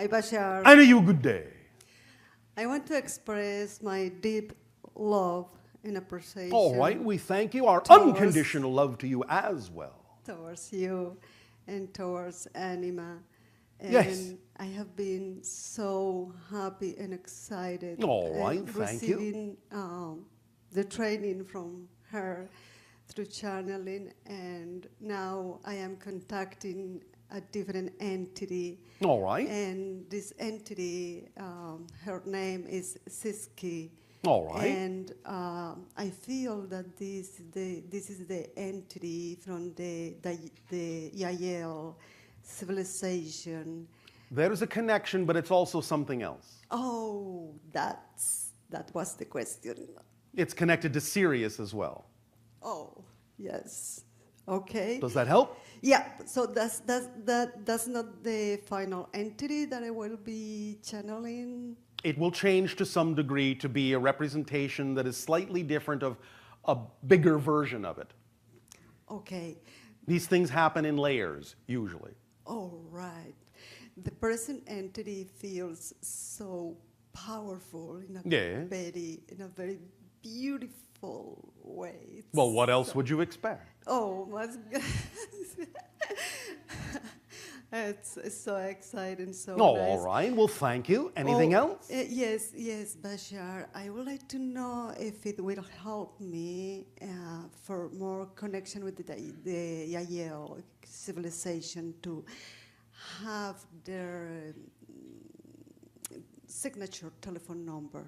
Hi, Bashar. And a you good day. I want to express my deep love and appreciation. All right, we thank you. Our towards- unconditional love to you as well. Towards you and towards Anima. And Yes. I have been so happy and excited. All right, thank you. Receiving the training from her through channeling, and now I am contacting a different entity. All right. And this entity, her name is Siski. All right. And I feel that this is the entity from the Yayel Civilization. There is a connection, but it's also something else. Oh, that was the question. It's connected to Sirius as well. Oh, yes. Okay. Does that help? Yeah. So that's not the final entity that I will be channeling. It will change to some degree to be a representation that is slightly different of a bigger version of it. Okay. These things happen in layers, usually. All right. The present entity feels so powerful in a very beautiful way. Well, what else would you expect? Oh, it's so exciting, so Oh, nice. all right. Well, thank you. Anything else? Yes, Bashar. I would like to know if it will help me for more connection with the Yayel Civilization to have their signature telephone number.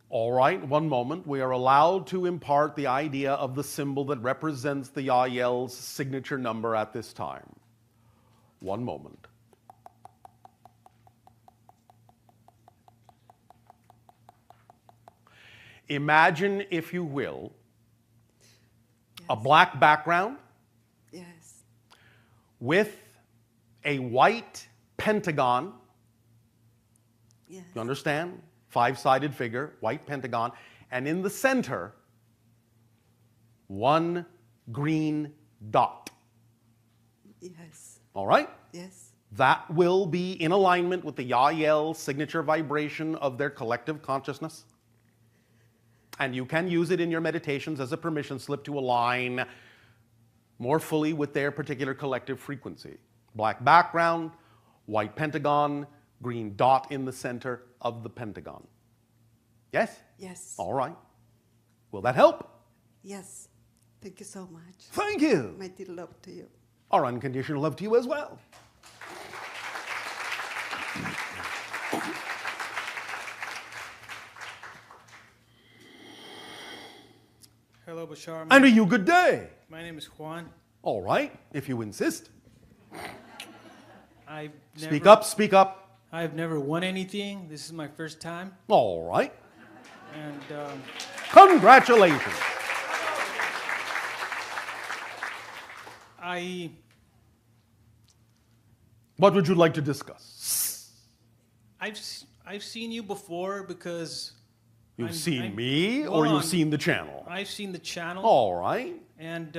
All right, one moment. We are allowed to impart the idea of the symbol that represents the Yayel's signature number at this time. One moment. Imagine, if you will, a black background Yes. with a white pentagon. Yes. You understand? Five-sided figure, white pentagon, and in the center, one green dot. Yes. All right? Yes. That will be in alignment with the Yayel signature vibration of their collective consciousness. And you can use it in your meditations as a permission slip to align more fully with their particular collective frequency. Black background, white pentagon, green dot in the center of the pentagon. Yes? Yes. All right. Will that help? Yes. Thank you so much. Thank you. My dear love to you. Our unconditional love to you as well. Hello, Bashar. And a you good day. My name is Juan. All right, if you insist. Speak up, speak up. I've never won anything. This is my first time. All right. And Congratulations. What would you like to discuss? I've seen you before because You've seen me or you've seen the channel? I've seen the channel. All right. And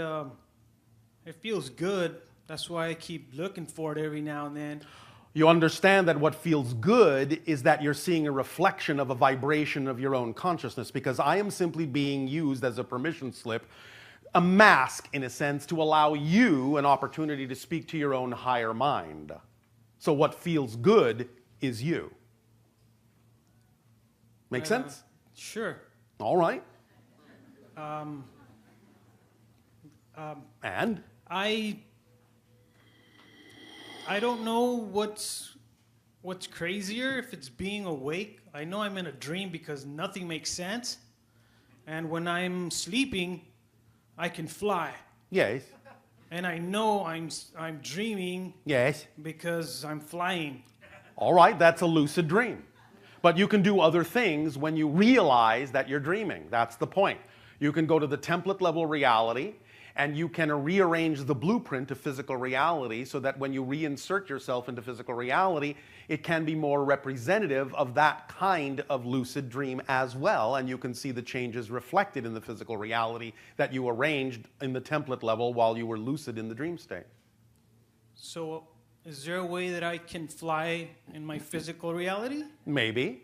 it feels good. That's why I keep looking for it every now and then. You understand that what feels good is that you're seeing a reflection of a vibration of your own consciousness, because I am simply being used as a permission slip, a mask in a sense, to allow you an opportunity to speak to your own higher mind. So what feels good is you. Make sense? Sure. All right. And? I don't know what's crazier, if it's being awake. I know I'm in a dream because nothing makes sense. And when I'm sleeping, I can fly. Yes. And I know I'm dreaming. Yes. Because I'm flying. All right, that's a lucid dream. But you can do other things when you realize that you're dreaming. That's the point. You can go to the template level reality, and you can rearrange the blueprint of physical reality so that when you reinsert yourself into physical reality, it can be more representative of that kind of lucid dream as well, and you can see the changes reflected in the physical reality that you arranged in the template level while you were lucid in the dream state. So is there a way that I can fly in my physical reality? Maybe.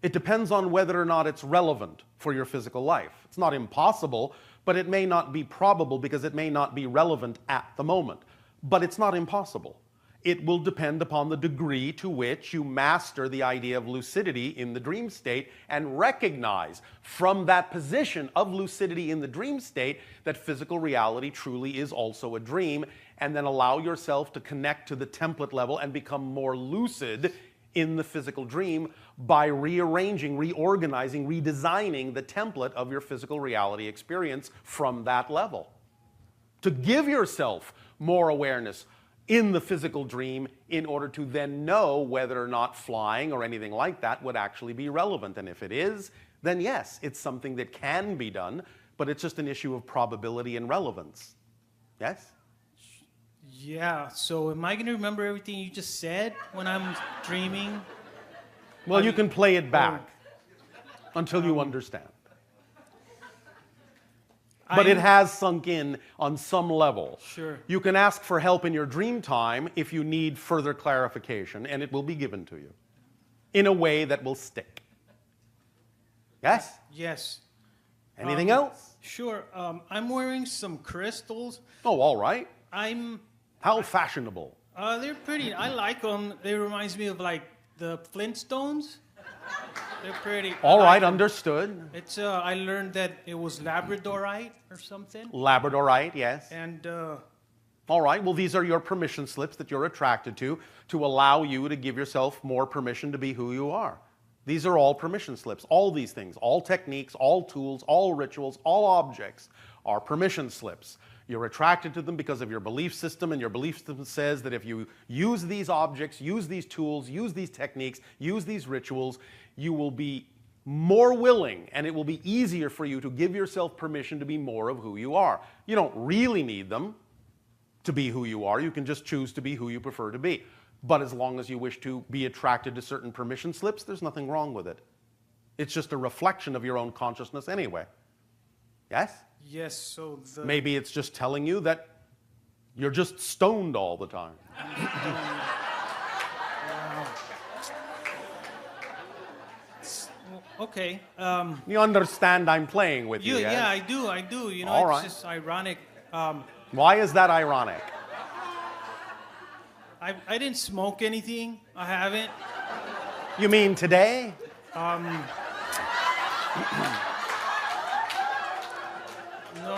It depends on whether or not it's relevant for your physical life. It's not impossible, but it may not be probable because it may not be relevant at the moment. But it's not impossible. It will depend upon the degree to which you master the idea of lucidity in the dream state and recognize from that position of lucidity in the dream state that physical reality truly is also a dream, and then allow yourself to connect to the template level and become more lucid in the physical dream by rearranging, reorganizing, redesigning the template of your physical reality experience from that level. To give yourself more awareness in the physical dream in order to then know whether or not flying or anything like that would actually be relevant. And if it is, then yes, it's something that can be done, but it's just an issue of probability and relevance. Yes? Yeah, so am I going to remember everything you just said when I'm dreaming? Well, you can play it back until you understand. But it has sunk in on some level. Sure. You can ask for help in your dream time if you need further clarification, and it will be given to you in a way that will stick. Yes? Yes. Anything else? Sure. I'm wearing some crystals. Oh, all right. I'm... How fashionable. They're pretty. I like them. They reminds me of like the Flintstones. They're pretty. All right, understood. It's. I learned that it was labradorite or something. Labradorite, yes. And. All right, well, these are your permission slips that you're attracted to allow you to give yourself more permission to be who you are. These are all permission slips. All these things, all techniques, all tools, all rituals, all objects are permission slips. You're attracted to them because of your belief system, and your belief system says that if you use these objects, use these tools, use these techniques, use these rituals, you will be more willing, and it will be easier for you to give yourself permission to be more of who you are. You don't really need them to be who you are. You can just choose to be who you prefer to be. But as long as you wish to be attracted to certain permission slips, there's nothing wrong with it. It's just a reflection of your own consciousness anyway. Yes? Yes, so the... Maybe it's just telling you that you're just stoned all the time. Okay. You understand I'm playing with you, yes? Yeah, I do. You know, all it's right. just ironic. Why is that ironic? I didn't smoke anything. I haven't. You mean today? No,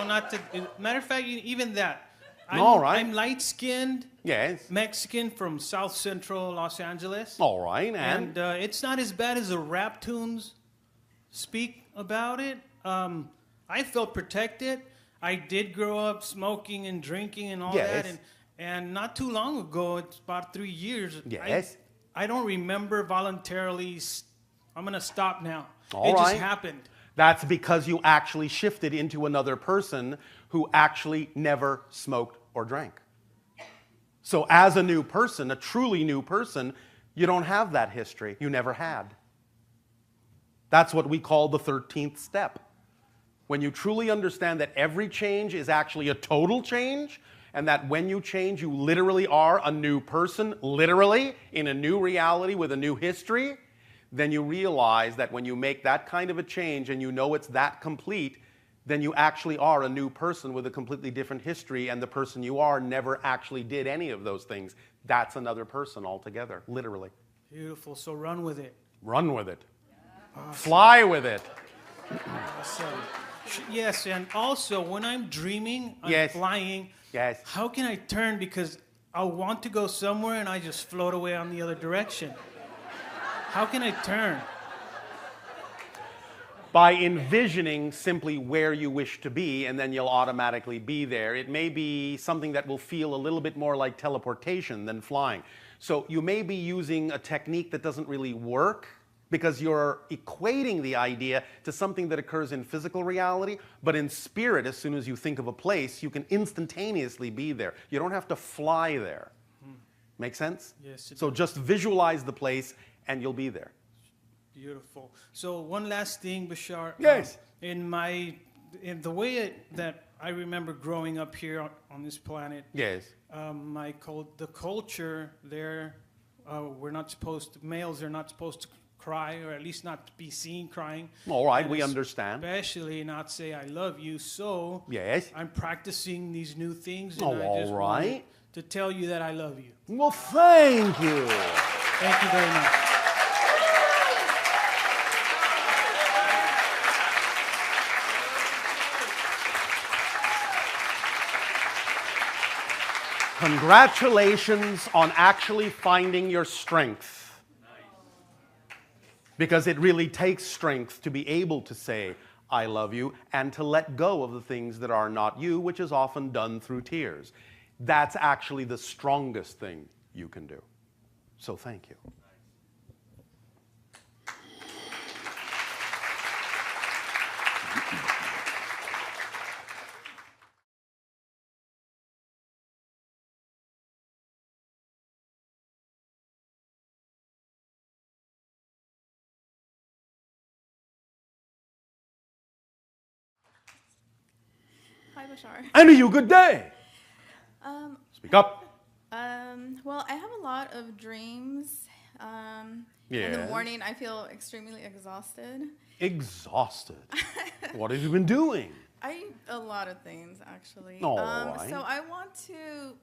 not to. Matter of fact, even that. All right. I'm light-skinned. Yes. Mexican from South Central Los Angeles. All right, and it's not as bad as the rap tunes speak about it. I felt protected. I did grow up smoking and drinking and all that, and not too long ago, it's about 3 years. Yes. I don't remember voluntarily. I'm gonna stop now. All it right. just happened. That's because you actually shifted into another person who actually never smoked or drank. So as a new person, a truly new person, you don't have that history. You never had. That's what we call the 13th step. When you truly understand that every change is actually a total change, and that when you change, you literally are a new person, literally, in a new reality with a new history, then you realize that when you make that kind of a change and you know it's that complete, then you actually are a new person with a completely different history, and the person you are never actually did any of those things. That's another person altogether, literally. Beautiful. So run with it. Run with it. Awesome. Fly with it. Awesome. Yes, and also when I'm dreaming, I'm flying. Yes. How can I turn? Because I want to go somewhere and I just float away on the other direction. How can I turn? By envisioning simply where you wish to be, and then you'll automatically be there. It may be something that will feel a little bit more like teleportation than flying. So you may be using a technique that doesn't really work because you're equating the idea to something that occurs in physical reality, but in spirit, as soon as you think of a place, you can instantaneously be there. You don't have to fly there. Make sense? Yes. So just visualize the place and you'll be there. Beautiful. So one last thing, Bashar. Yes. In the way that I remember growing up here on this planet. Yes. The culture there, we're not supposed to, males are not supposed to cry, or at least not be seen crying. All right, And we understand. Especially not say I love you. So Yes. I'm practicing these new things, and Oh, I just all wanted right. to tell you that I love you. Well, thank you. Thank you very much. Congratulations on actually finding your strength. Because it really takes strength to be able to say, I love you, and to let go of the things that are not you, which is often done through tears. That's actually the strongest thing you can do. So thank you. Hi, Bashar. And a you good day. Speak up. Well, I have a lot of dreams. In the Yes. morning, I feel extremely exhausted. Exhausted. What have you been doing? A lot of things, actually. All right. So I want to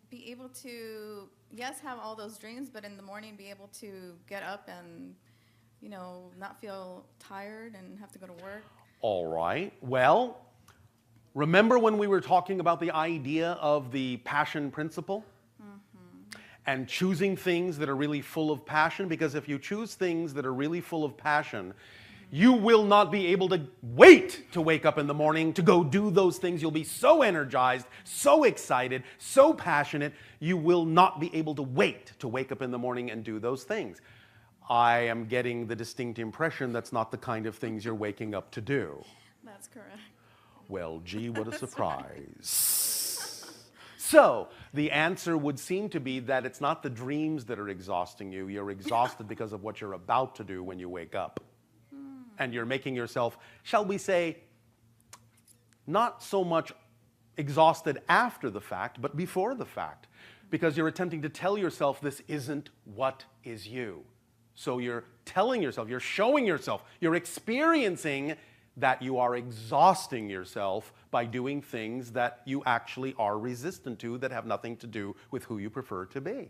be able to, yes, have all those dreams, but in the morning be able to get up and, not feel tired and have to go to work. All right. Well, remember when we were talking about the idea of the passion principle? And choosing things that are really full of passion? Because if you choose things that are really full of passion, you will not be able to wait to wake up in the morning to go do those things. You'll be so energized, so excited, so passionate, you will not be able to wait to wake up in the morning and do those things. I am getting the distinct impression that's not the kind of things you're waking up to do. That's correct. Well, gee, what a surprise. So, the answer would seem to be that it's not the dreams that are exhausting you. You're exhausted because of what you're about to do when you wake up. And you're making yourself, shall we say, not so much exhausted after the fact, but before the fact. Because you're attempting to tell yourself this isn't what is you. So you're telling yourself, you're showing yourself, you're experiencing that you are exhausting yourself by doing things that you actually are resistant to that have nothing to do with who you prefer to be.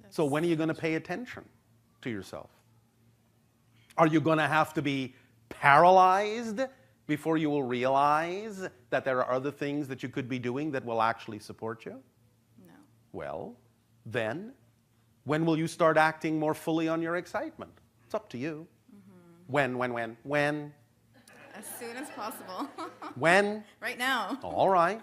So when are you going to pay attention to yourself? Are you going to have to be paralyzed before you will realize that there are other things that you could be doing that will actually support you? No. Well, then, when will you start acting more fully on your excitement? It's up to you. When? As soon as possible. When? Right now. All right.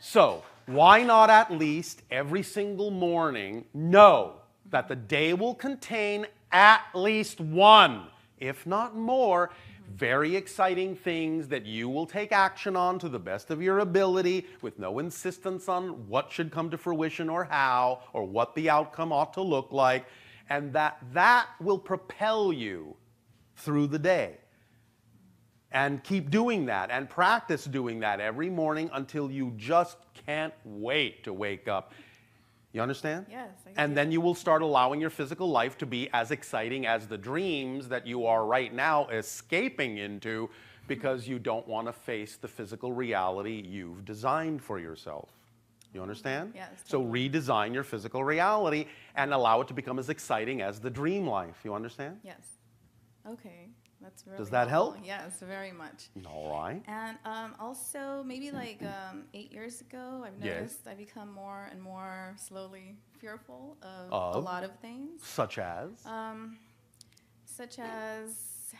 So, why not at least every single morning know that the day will contain at least one, if not more, very exciting things that you will take action on to the best of your ability with no insistence on what should come to fruition or how or what the outcome ought to look like, and that will propel you through the day. And keep doing that and practice doing that every morning until you just can't wait to wake up. You understand? Yes. And then you will start allowing your physical life to be as exciting as the dreams that you are right now escaping into because you don't want to face the physical reality you've designed for yourself. You understand? Yes. So redesign your physical reality and allow it to become as exciting as the dream life. You understand? Yes. Okay. That's really Does that help? Yes, very much. All right. And also, maybe like 8 years ago, I've Yes. noticed I become more and more slowly fearful of a lot of things, Such as? such as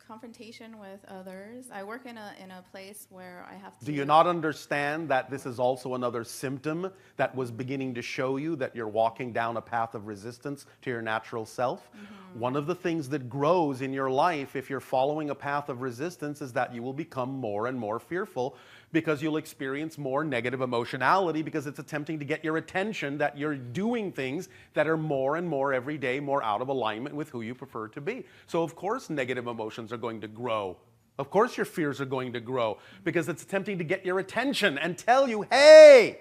confrontation with others. I work in a place where I have to. Do you not understand that this is also another symptom that was beginning to show you that you're walking down a path of resistance to your natural self? One of the things that grows in your life if you're following a path of resistance is that you will become more and more fearful because you'll experience more negative emotionality because it's attempting to get your attention that you're doing things that are more and more every day more out of alignment with who you prefer to be. So of course negative emotions are going to grow Of course your fears are going to grow because it's attempting to get your attention and tell you, hey,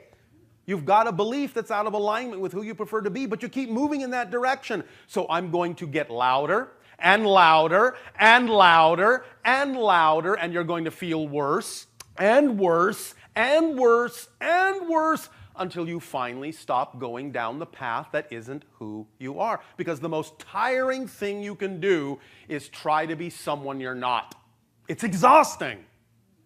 you've got a belief that's out of alignment with who you prefer to be, but you keep moving in that direction. So I'm going to get louder and louder and louder and louder, and you're going to feel worse and worse and worse and worse until you finally stop going down the path that isn't who you are. Because the most tiring thing you can do is try to be someone you're not. It's exhausting.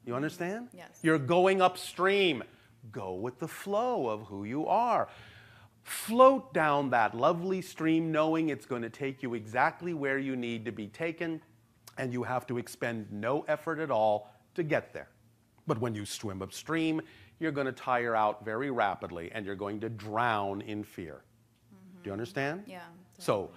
You understand? Yes. You're going upstream. Go with the flow of who you are. Float down that lovely stream knowing it's going to take you exactly where you need to be taken, and you have to expend no effort at all to get there. But when you swim upstream, you're going to tire out very rapidly, and you're going to drown in fear. Do you understand? Yeah. So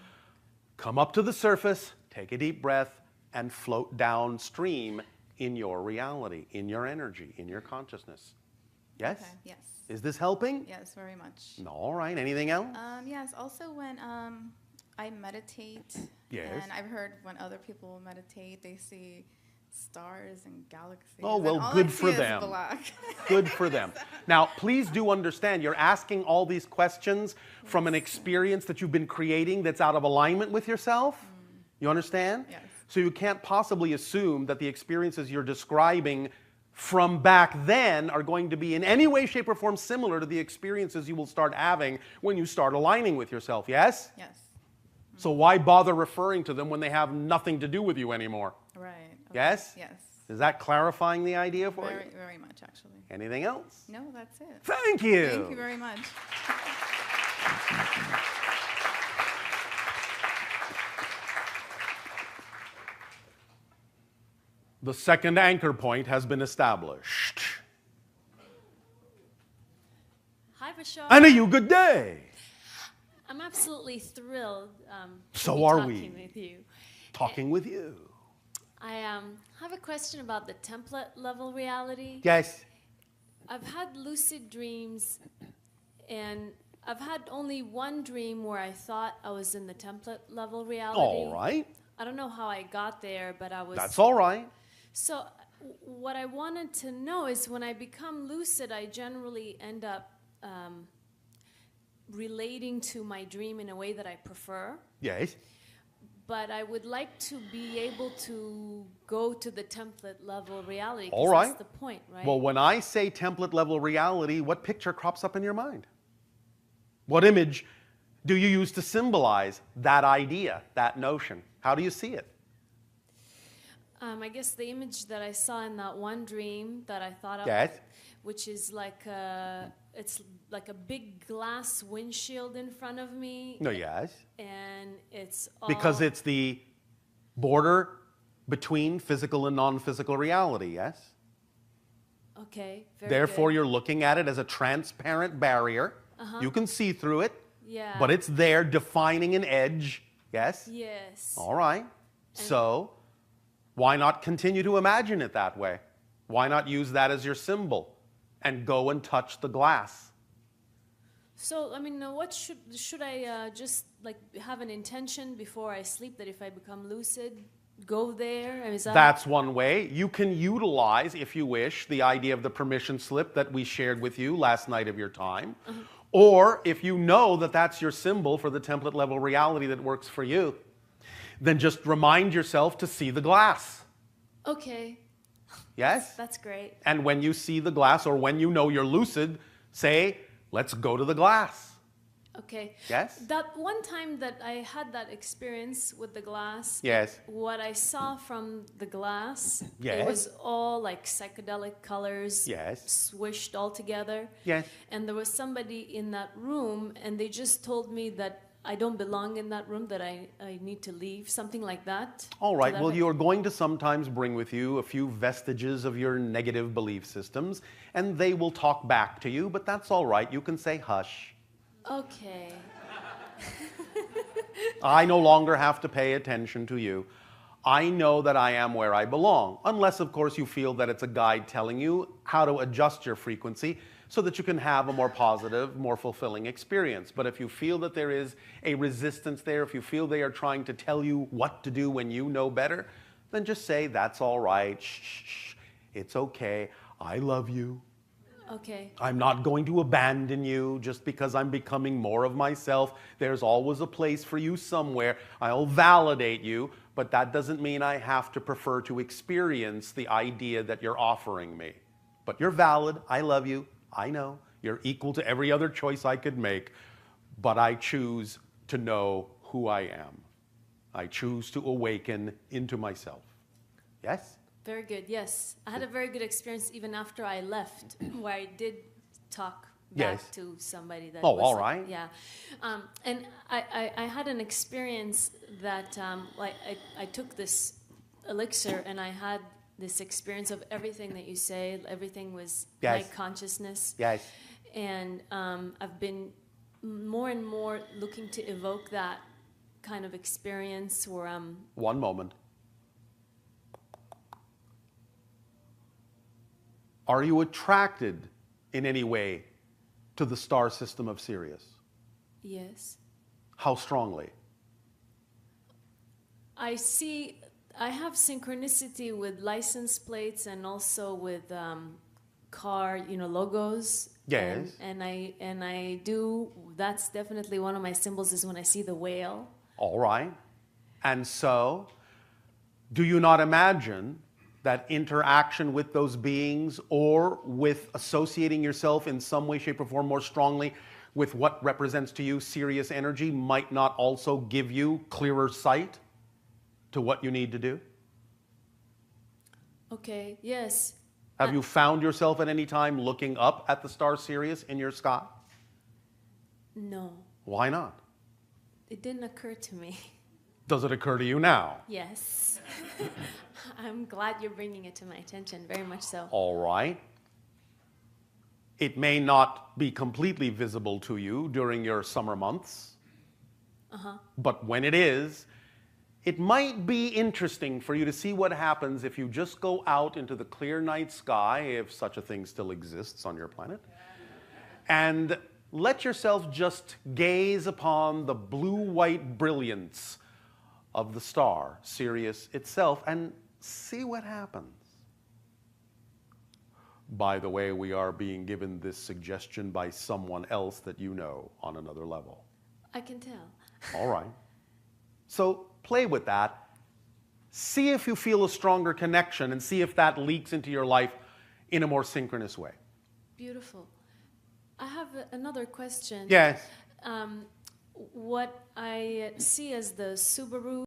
come up to the surface, take a deep breath, and float downstream in your reality, in your energy, in your consciousness. Yes? Okay. Yes. Is this helping? Yes, very much. All right. Anything else? Yes. Also, when I meditate, Yes. and I've heard when other people meditate, they see stars and galaxies. Oh, and well, all good I for see them. Is black. Good for them. Now, please do understand, you're asking all these questions from an experience that you've been creating that's out of alignment with yourself. You understand? Yes. So you can't possibly assume that the experiences you're describing from back then are going to be in any way, shape, or form similar to the experiences you will start having when you start aligning with yourself, yes? Yes. So why bother referring to them when they have nothing to do with you anymore? Right. Okay. Yes? Yes. Is that clarifying the idea for Very, you? very much, actually. Anything else? No, that's it. Thank you. Thank you very much. The second anchor point has been established. Hi, Bashar. And a you good day. I'm absolutely thrilled So to be are talking we. with you. Talking with you. I have a question about the template level reality. Yes. I've had lucid dreams, and I've had only one dream where I thought I was in the template level reality. All right. I don't know how I got there, but I was. That's all right. So, what I wanted to know is when I become lucid, I generally end up relating to my dream in a way that I prefer. Yes. But I would like to be able to go to the template level reality. 'Cause All right. That's the point, right? Well, when I say template level reality, what picture crops up in your mind? What image do you use to symbolize that idea, that notion? How do you see it? I guess the image that I saw in that one dream that I thought of, Yes. which is like it's like a big glass windshield in front of me. No, yes. And it's all Because it's the border between physical and non-physical reality, yes? okay. Very Therefore, good. you're looking at it as a transparent barrier. You can see through it, Yeah. but it's there defining an edge, yes? Yes. All right. So, why not continue to imagine it that way? Why not use that as your symbol and go and touch the glass? So, I mean, what should I just like have an intention before I sleep that if I become lucid, go there? Is that That's one way. You can utilize, if you wish, the idea of the permission slip that we shared with you last night of your time. Or if you know that that's your symbol for the template level reality that works for you, then just remind yourself to see the glass. Okay, Yes? that's great. And when you see the glass or when you know you're lucid, say, let's go to the glass. Okay. Yes? That one time that I had that experience with the glass, Yes. what I saw from the glass, Yes. it was all like psychedelic colors, Yes. swished all together. Yes. And there was somebody in that room, and they just told me that I don't belong in that room, that I need to leave, something like that. All right, well, you you're going to sometimes bring with you a few vestiges of your negative belief systems, and they will talk back to you, but that's all right. You can say hush. Okay. I no longer have to pay attention to you. I know that I am where I belong, unless, of course, you feel that it's a guide telling you how to adjust your frequency so that you can have a more positive, more fulfilling experience. But if you feel that there is a resistance there, if you feel they are trying to tell you what to do when you know better, then just say, that's all right, shh, shh, shh. It's okay, I love you. Okay. I'm not going to abandon you just because I'm becoming more of myself. There's always a place for you somewhere. I'll validate you, but that doesn't mean I have to prefer to experience the idea that you're offering me. But you're valid, I love you, I know. You're equal to every other choice I could make, but I choose to know who I am. I choose to awaken into myself. Yes? Very good, yes. I had a very good experience even after I left, where I did talk back Yes. to somebody that Oh, was all like- right. Yeah. And I had an experience that, like, I took this elixir and I had this experience of everything that you say, everything was Yes. my consciousness. Yes. And I've been more and more looking to evoke that kind of experience where I'm... One moment. Are you attracted in any way to the star system of Sirius? Yes. How strongly? I have synchronicity with license plates and also with car, logos. Yes. And I do. That's definitely one of my symbols is when I see the whale. All right. And so, do you not imagine that interaction with those beings or with associating yourself in some way, shape, or form more strongly with what represents to you Sirius energy might not also give you clearer sight to what you need to do? Okay. Yes. Have you found yourself at any time looking up at the star Sirius in your sky? No. Why not? It didn't occur to me. Does it occur to you now? Yes. I'm glad you're bringing it to my attention. Very much so. All right. It may not be completely visible to you during your summer months. But when it is, it might be interesting for you to see what happens if you just go out into the clear night sky, if such a thing still exists on your planet, and let yourself just gaze upon the blue-white brilliance of the star, Sirius itself, and see what happens. By the way, we are being given this suggestion by someone else that you know on another level. I can tell. All right. So play with that. See if you feel a stronger connection and see if that leaks into your life in a more synchronous way. Beautiful. I have another question. Yes. What I see as the Subaru